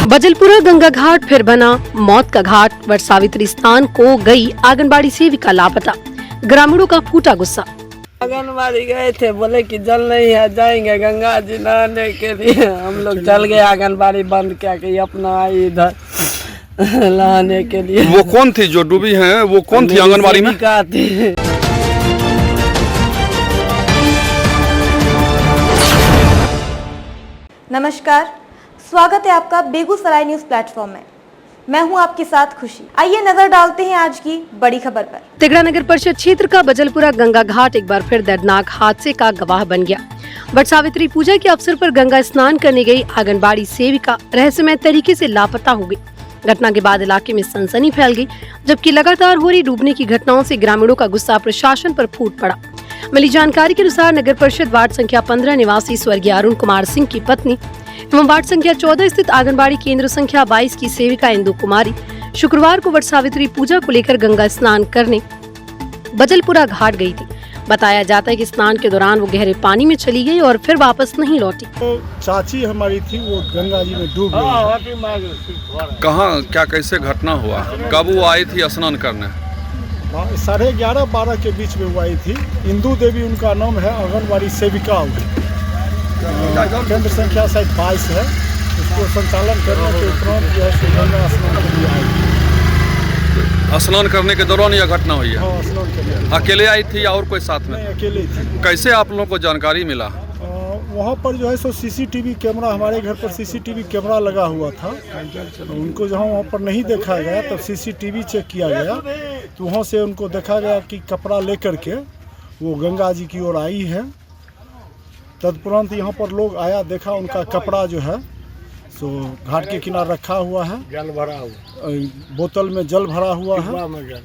बजलपुरा गंगा घाट फिर बना मौत का घाट। वट सावित्री स्नान को गई आंगनबाड़ी सेविका लापता, ग्रामीणों का फूटा गुस्सा। आंगनबाड़ी गए थे, बोले कि जल नहीं है, जाएंगे गंगा जी नहाने के लिए। हम लोग चल गए, आंगनबाड़ी बंद क्या कि अपना आई इधर नहाने के लिए। वो कौन थी जो डूबी है? वो कौन थी आंगनबाड़ी में? थी। नमस्कार, स्वागत है आपका बेगूसराय न्यूज प्लेटफॉर्म में। मैं हूं आपके साथ खुशी। आइए नजर डालते हैं आज की बड़ी खबर पर। तिगड़ा नगर परिषद क्षेत्र का बजलपुरा गंगा घाट एक बार फिर दर्दनाक हादसे का गवाह बन गया। वट सावित्री पूजा के अवसर पर गंगा स्नान करने गई आंगनबाड़ी सेविका रहस्यमय तरीके से लापता हो गई। घटना के बाद इलाके में सनसनी फैल गई, जबकि लगातार हो रही डूबने की घटनाओं से ग्रामीणों का गुस्सा प्रशासन पर फूट पड़ा। मिली जानकारी के अनुसार नगर परिषद वार्ड संख्या 15 निवासी स्वर्गीय अरुण कुमार सिंह की पत्नी एवं वार्ड संख्या 14 स्थित आंगनबाड़ी केंद्र संख्या 22 की सेविका इंदु कुमारी शुक्रवार को वट सावित्री पूजा को लेकर गंगा स्नान करने बजलपुरा घाट गई थी। बताया जाता है कि स्नान के दौरान वो गहरे पानी में चली गई और फिर वापस नहीं लौटी। तो चाची हमारी थी, वो गंगा जी में डूब गई। कहाँ क्या कैसे घटना हुआ? कब वो आई थी स्नान करने? 11:30-12 के बीच में वो आई थी। इंदू देवी उनका नाम है, आंगनबाड़ी सेविका केंद्र संख्या शायद 22 है। उसको संचालन करने के उपरांत जो है गंगा स्नान के लिए आई। स्नान करने के दौरान यह घटना हुई है? हाँ, स्नान करने अकेले आई थी या और कोई साथ में? अकेले थी। कैसे आप लोगों को जानकारी मिला? वहाँ पर जो है सो सीसीटीवी कैमरा, हमारे घर पर सीसीटीवी कैमरा लगा हुआ था। उनको जहाँ वहाँ पर नहीं देखा गया तब सीसीटीवी चेक किया गया, तो वहाँ से उनको देखा गया कि कपड़ा लेकर के वो गंगा जी की ओर आई है। तदुपरांत यहाँ पर लोग आया, देखा उनका कपड़ा जो है सो घाट के किनारे रखा हुआ है, जल भरा हुआ, बोतल में जल भरा हुआ है।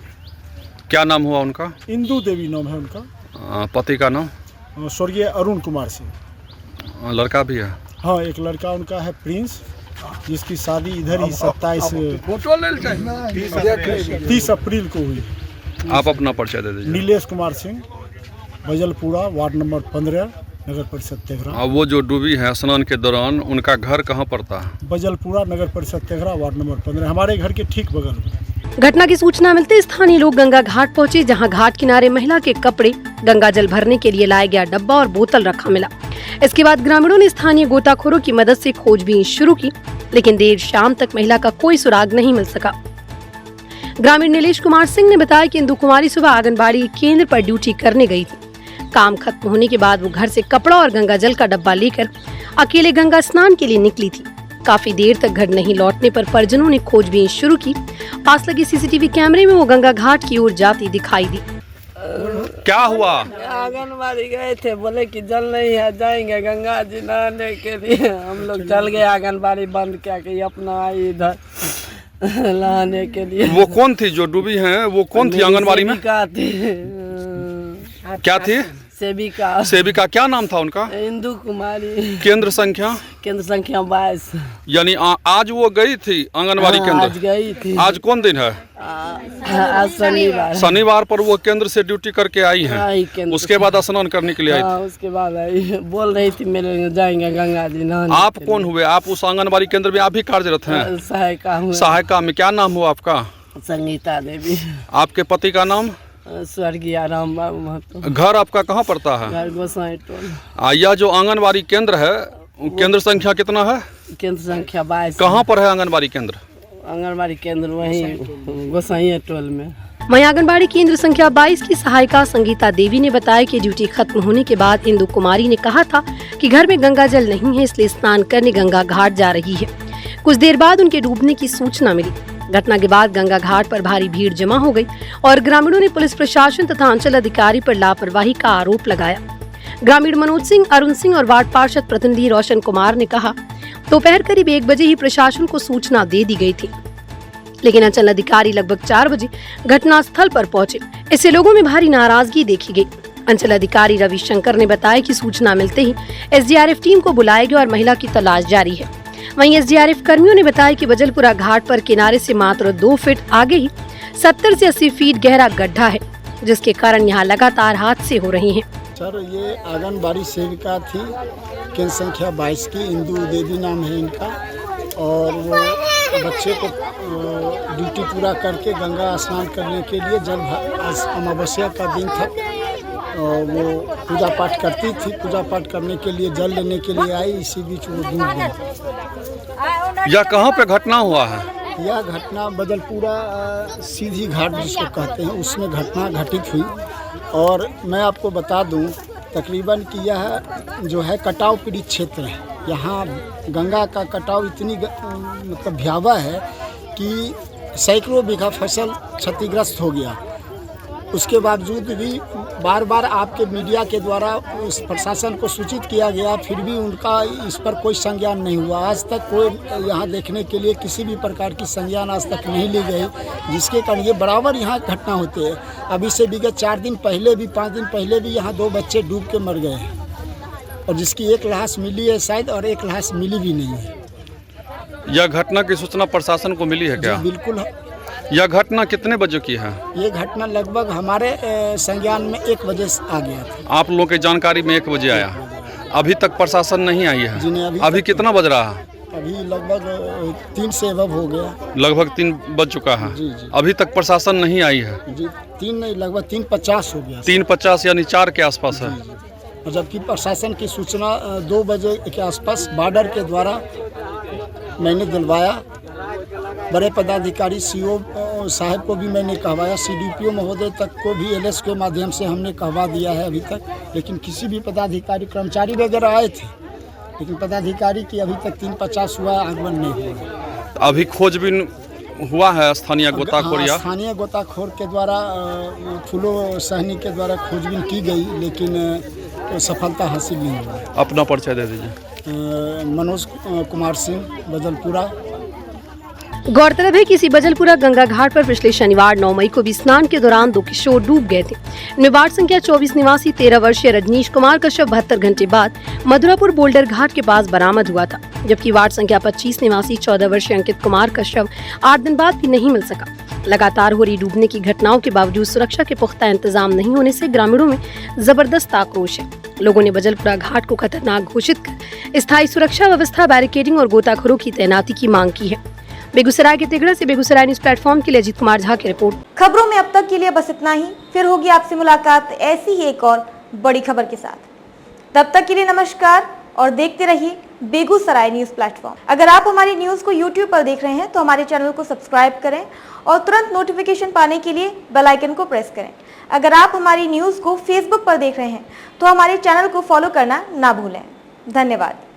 क्या नाम हुआ उनका? इंदू देवी नाम है उनका। पति का नाम? स्वर्गीय अरुण कुमार सिंह। लड़का भी है? हाँ, एक लड़का उनका है प्रिंस, जिसकी शादी इधर ही 30 अप्रैल को हुई। आप अपना परिचय दे दीजिए। नीलेश कुमार सिंह, बजलपुरा, वार्ड नंबर 15, नगर परिषद तेघरा। वो जो डूबी है स्नान के दौरान, उनका घर कहाँ पड़ता है? बजलपुरा, नगर परिषद तेघरा, वार्ड नंबर 15, हमारे घर के ठीक बगल में। घटना की सूचना मिलते स्थानीय लोग गंगा घाट पहुंचे, जहां घाट किनारे महिला के कपड़े, गंगा जल भरने के लिए लाया गया डब्बा और बोतल रखा मिला। इसके बाद ग्रामीणों ने स्थानीय गोताखोरों की मदद से खोजबीन शुरू की, लेकिन देर शाम तक महिला का कोई सुराग नहीं मिल सका। ग्रामीण नीलेश कुमार सिंह ने बताया कि इंदु कुमारी सुबह आंगनबाड़ी केंद्र पर ड्यूटी करने गई थी। काम खत्म होने के बाद वो घर से कपड़ा और गंगा जल का डब्बा लेकर अकेले गंगा स्नान के लिए निकली थी। काफी देर तक घर नहीं लौटने पर परिजनों ने खोजबीन शुरू की। पास लगे सीसीटीवी कैमरे में वो गंगा घाट की ओर जाती दिखाई दी। क्या हुआ? आंगनबाड़ी गए थे, बोले कि जल नहीं है, जाएंगे गंगा जी नहाने के लिए। हम लोग चल गए, आंगनबाड़ी बंद क्या कि अपना आई इधर नहाने के लिए। वो कौन थी जो डूबी है? वो कौन थी आंगनबाड़ी में? क्या थी? सेविका। क्या नाम था उनका? इंदु कुमारी। केंद्र संख्या 22। यानी आज वो गई थी आंगनबाड़ी केंद्र? आज गई थी। आज कौन दिन है? आज शनिवार पर वो केंद्र से ड्यूटी करके आई है। उसके बाद स्नान करने के लिए आई थी। उसके बाद आई, बोल रही थी मेरे जाएंगे गंगा जी नहाने। आप कौन हुए? आप उस आंगनबाड़ी केंद्र में आप भी कार्यरत हैं? सहायिका में। क्या नाम हुआ आपका? संगीता देवी। आपके पति का नाम? स्वर्गीय राम बाबू महतो। घर आपका कहाँ पड़ता है? घर गोसाई टोल। यह जो आंगनबाड़ी केंद्र है, केंद्र संख्या कितना है? केंद्र संख्या 22। कहाँ पर है आंगनबाड़ी केंद्र? आंगनबाड़ी केंद्र वहीं गोसाई टोल में। वहीं आंगनबाड़ी केंद्र संख्या 22 की सहायिका संगीता देवी ने बताया कि ड्यूटी खत्म होने के बाद इंदु कुमारी ने कहा था कि घर में गंगा जल नहीं है, इसलिए स्नान करने गंगा घाट जा रही है। कुछ देर बाद उनके डूबने की सूचना मिली। घटना के बाद गंगा घाट पर भारी भीड़ जमा हो गई और ग्रामीणों ने पुलिस प्रशासन तथा अंचल अधिकारी पर लापरवाही का आरोप लगाया। ग्रामीण मनोज सिंह, अरुण सिंह और वार्ड पार्षद प्रतिनिधि रोशन कुमार ने कहा, दोपहर करीब 1 बजे ही प्रशासन को सूचना दे दी गई थी, लेकिन अंचल अधिकारी लगभग 4 बजे घटना स्थल पर पहुंचे। इससे लोगों में भारी नाराजगी देखी गई। अंचल अधिकारी रविशंकर ने बताया कि सूचना मिलते ही SDRF टीम को बुलाया गया और महिला की तलाश जारी है। वहीं SDRF कर्मियों ने बताया कि बजलपुरा घाट पर किनारे से मात्र 2 फीट आगे ही 70 से 80 फीट गहरा गड्ढा है, जिसके कारण यहाँ लगातार हादसे हो रहे हैं। सर, ये आंगनबाड़ी सेविका थी, केंद्र संख्या 22 की, इंदु देवी नाम है इनका। और वो बच्चे को ड्यूटी पूरा करके गंगा स्नान करने के लिए जल आज अमावस्या का दिन था और वो पूजा पाठ करती थी। पूजा पाठ करने के लिए जल लेने के लिए आई, इसी बीच वो डूब गई। यह कहाँ पे घटना हुआ है? यह घटना बदलपुरा सीधी घाट जिसको कहते हैं उसमें घटना घटित हुई। और मैं आपको बता दूं तकरीबन कि यह जो है कटाव पीड़ित क्षेत्र है। यहाँ गंगा का कटाव इतनी मतलब भयावह है कि सैकड़ों बीघा फसल क्षतिग्रस्त हो गया। उसके बावजूद भी बार बार आपके मीडिया के द्वारा उस प्रशासन को सूचित किया गया, फिर भी उनका इस पर कोई संज्ञान नहीं हुआ। आज तक कोई यहाँ देखने के लिए किसी भी प्रकार की संज्ञान आज तक नहीं ली गई, जिसके कारण ये बराबर यहाँ घटना होते हैं। अभी से विगत 4 दिन पहले भी 5 दिन पहले भी यहाँ 2 बच्चे डूब के मर गए हैं और जिसकी 1 लाश मिली है शायद और 1 लाश मिली भी नहीं है। यह घटना की सूचना प्रशासन को मिली है क्या? बिल्कुल। यह घटना कितने बजे की है? ये घटना लगभग हमारे संज्ञान में 1 बजे आ गया था। आप लोगों की जानकारी में 1 बजे आया, अभी तक प्रशासन नहीं आई है? जी नहीं, अभी कितना बज रहा है? अभी लगभग 3 से अबव हो गया। लगभग 3 बज चुका है। जी जी। अभी तक प्रशासन नहीं आई है? जी 3 नहीं, लगभग 3:50 हो गया। 3:50 यानी 4 के आसपास है। और जबकि प्रशासन की सूचना 2 बजे के आसपास बॉर्डर के द्वारा मैंने दिलवाया। बड़े पदाधिकारी सीओ साहब को भी मैंने कहवाया, सीडीपीओ महोदय तक को भी एलएस के माध्यम से हमने कहवा दिया है अभी तक, लेकिन किसी भी पदाधिकारी कर्मचारी वगैरह आए थे, लेकिन पदाधिकारी की अभी तक 3:50 हुआ, आगमन नहीं हुआ। अभी खोजबीन हुआ है स्थानीय गोताखोर या स्थानीय गोताखोर के द्वारा फूलो सहनी के द्वारा खोजबीन की गई, लेकिन सफलता हासिल नहीं हुई। अपना परिचय दे दीजिए। मनोज कुमार सिंह, बजलपुरा। गौरतलब है कि इसी बजलपुरा गंगा घाट पर पिछले शनिवार 9 मई को भी स्नान के दौरान 2 किशोर डूब गए थे। इनमें वार्ड संख्या 24 निवासी 13 वर्षीय रजनीश कुमार का शव 72 घंटे बाद मधुरापुर बोल्डर घाट के पास बरामद हुआ था, जबकि वार्ड संख्या 25 निवासी 14 वर्षीय अंकित कुमार का शव 8 दिन बाद भी नहीं मिल सका। लगातार हो रही डूबने की घटनाओं के बावजूद सुरक्षा के पुख्ता इंतजाम नहीं होने से ग्रामीणों में जबरदस्त आक्रोश है। लोगों ने बजलपुरा घाट को खतरनाक घोषित कर स्थायी सुरक्षा व्यवस्था, बैरिकेडिंग और गोताखोरों की तैनाती की मांग की है। बेगूसराय के तिगड़ा से बेगूसराय न्यूज प्लेटफॉर्म के लिए अजीत कुमार झा की रिपोर्ट। खबरों में अब तक के लिए बस इतना ही, फिर होगी आपसे मुलाकात ऐसी ही एक और बड़ी खबर के साथ। तब तक के लिए नमस्कार और देखते रहिए बेगूसराय न्यूज प्लेटफॉर्म। अगर आप हमारी न्यूज को YouTube पर देख रहे हैं तो हमारे चैनल को सब्सक्राइब करें और तुरंत नोटिफिकेशन पाने के लिए बेल आइकन को प्रेस करें। अगर आप हमारी न्यूज को Facebook पर देख रहे हैं तो हमारे चैनल को फॉलो करना ना भूलें। धन्यवाद।